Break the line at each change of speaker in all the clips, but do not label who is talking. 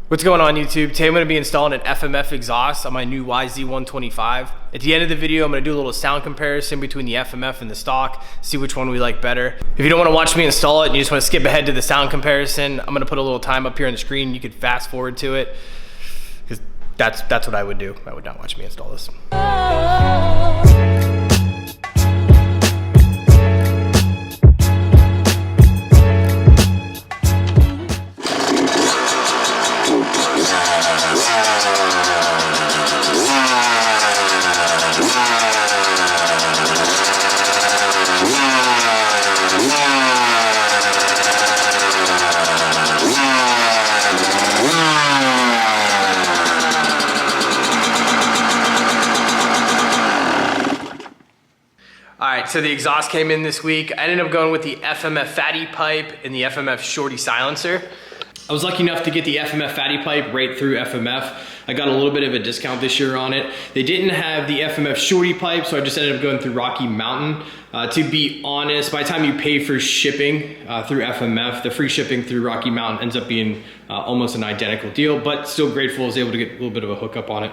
What's going on YouTube? Today I'm going to be installing an FMF exhaust on my new YZ125. At the end of the video, I'm going to do a little sound comparison between the FMF and the stock, see which one we like better. If you don't want to watch me install it and you just want to skip ahead to the sound comparison, I'm going to put a little time up here on the screen. You could fast forward to it, because that's what I would do. I would not watch me install this. Alright, so the exhaust came in this week. I ended up going with the FMF fatty pipe and the FMF shorty silencer. I was lucky enough to get the FMF fatty pipe right through FMF. I got a little bit of a discount this year on it. They didn't have the FMF shorty pipe, so I just ended up going through Rocky Mountain. To be honest, by the time you pay for shipping through FMF, the free shipping through Rocky Mountain ends up being almost an identical deal, but still grateful I was able to get a little bit of a hookup on it.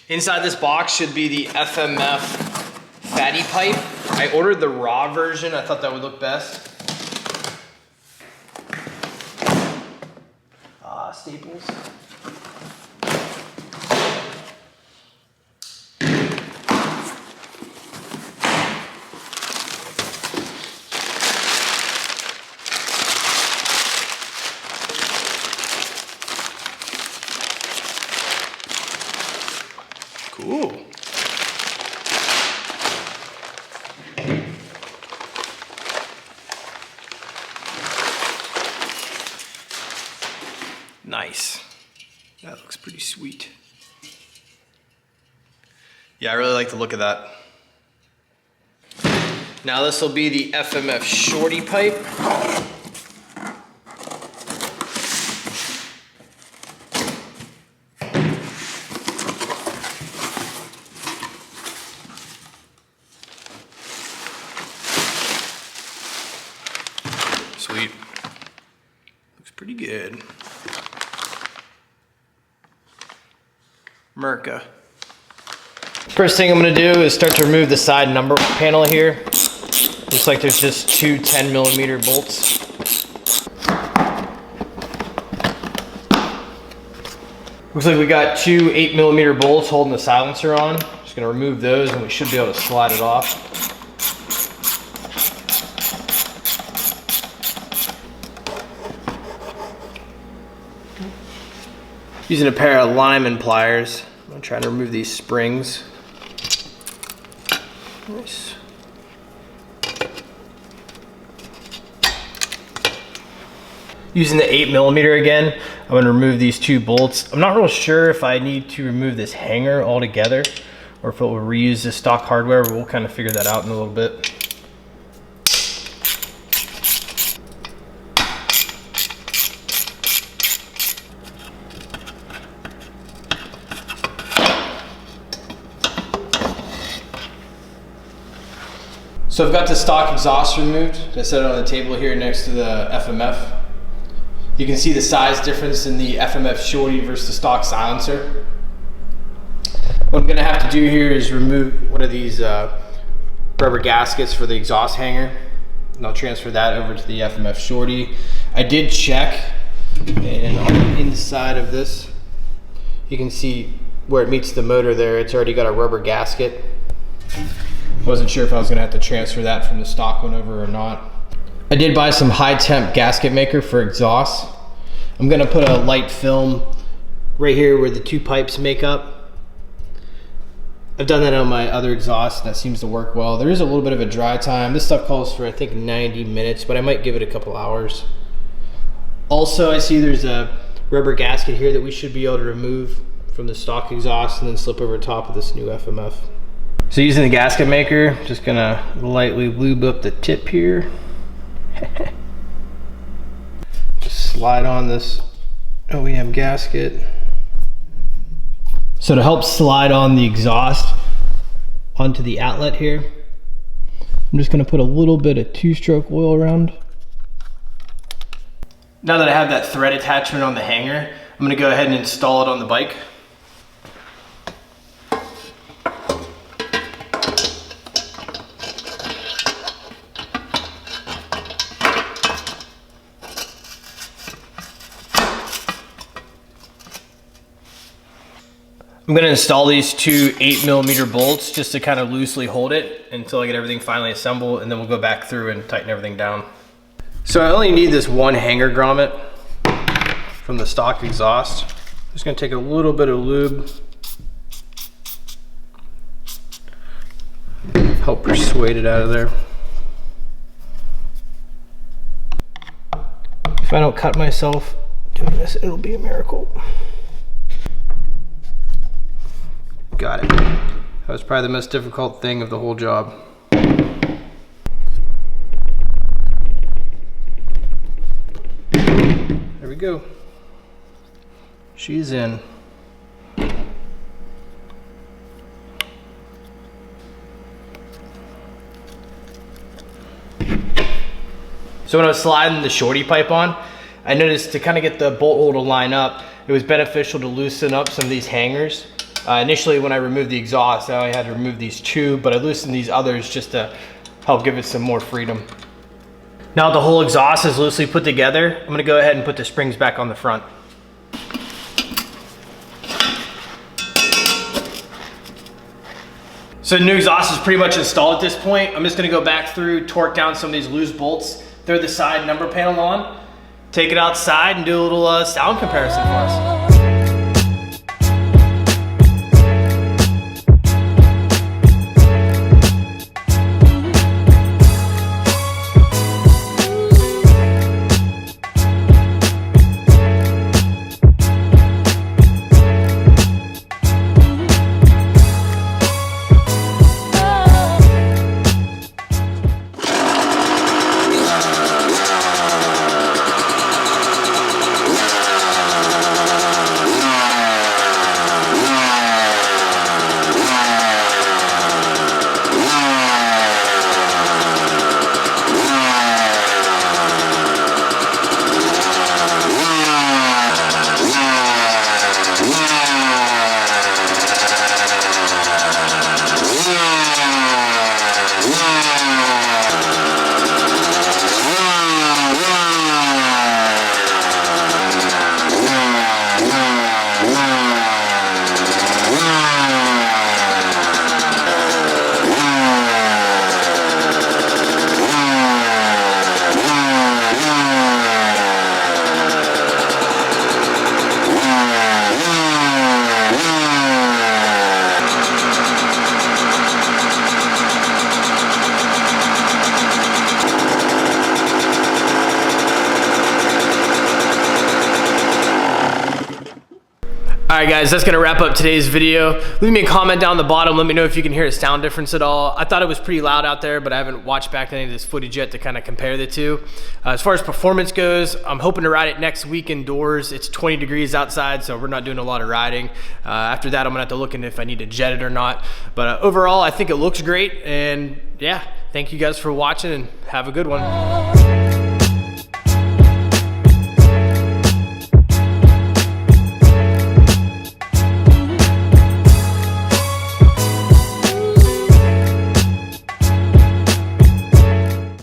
Inside this box should be the FMF fatty pipe. I ordered the raw version. I thought that would look best. Staples. Cool. Nice. That looks pretty sweet. Yeah, I really like the look of that. Now this will be the FMF shorty pipe. Sweet. Looks pretty good. Merca. First thing I'm going to do is start to remove the side number panel here. Looks like there's just two 10mm bolts. Looks like we got two 8mm bolts holding the silencer on. Just going to remove those and we should be able to slide it off. Using a pair of Lyman pliers, I'm trying to remove these springs. Nice. Using the 8mm again, I'm going to remove these two bolts. I'm not real sure if I need to remove this hanger altogether or if it will reuse this stock hardware, but we'll kind of figure that out in a little bit. So I've got the stock exhaust removed. I set it on the table here next to the FMF. You can see the size difference in the FMF shorty versus the stock silencer. What I'm gonna have to do here is remove one of these rubber gaskets for the exhaust hanger, and I'll transfer that over to the FMF shorty. I did check, and on the inside of this, you can see where it meets the motor there, it's already got a rubber gasket. Wasn't sure if I was gonna have to transfer that from the stock one over or not. I did buy some high temp gasket maker for exhaust. I'm gonna put a light film right here where the two pipes make up. I've done that on my other exhaust and that seems to work well. There is a little bit of a dry time. This stuff calls for I think 90 minutes, but I might give it a couple hours. Also, I see there's a rubber gasket here that we should be able to remove from the stock exhaust and then slip over top of this new FMF. So using the gasket maker, just gonna lightly lube up the tip here. Just slide on this OEM gasket. So to help slide on the exhaust onto the outlet here, I'm just gonna put a little bit of 2-stroke oil around. Now that I have that thread attachment on the hanger, I'm gonna go ahead and install it on the bike. I'm gonna install these two 8mm bolts just to kind of loosely hold it until I get everything finally assembled, and then we'll go back through and tighten everything down. So I only need this one hanger grommet from the stock exhaust. I'm just gonna take a little bit of lube, help persuade it out of there. If I don't cut myself doing this, it'll be a miracle. Got it. That was probably the most difficult thing of the whole job. There we go. She's in. So when I was sliding the shorty pipe on, I noticed to kind of get the bolt hole to line up, it was beneficial to loosen up some of these hangers. Initially when I removed the exhaust, I only had to remove these two, but I loosened these others just to help give it some more freedom. Now the whole exhaust is loosely put together, I'm gonna go ahead and put the springs back on the front. So the new exhaust is pretty much installed at this point. I'm just gonna go back through, torque down some of these loose bolts, throw the side number panel on, take it outside and do a little sound comparison for us. Alright guys, that's going to wrap up today's video. Leave me a comment down the bottom. Let me know if you can hear a sound difference at all. I thought it was pretty loud out there, but I haven't watched back any of this footage yet to kind of compare the two. As far as performance goes, I'm hoping to ride it next week indoors. It's 20 degrees outside, so we're not doing a lot of riding. After that, I'm going to have to look into if I need to jet it or not. But overall, I think it looks great. And yeah, thank you guys for watching and have a good one.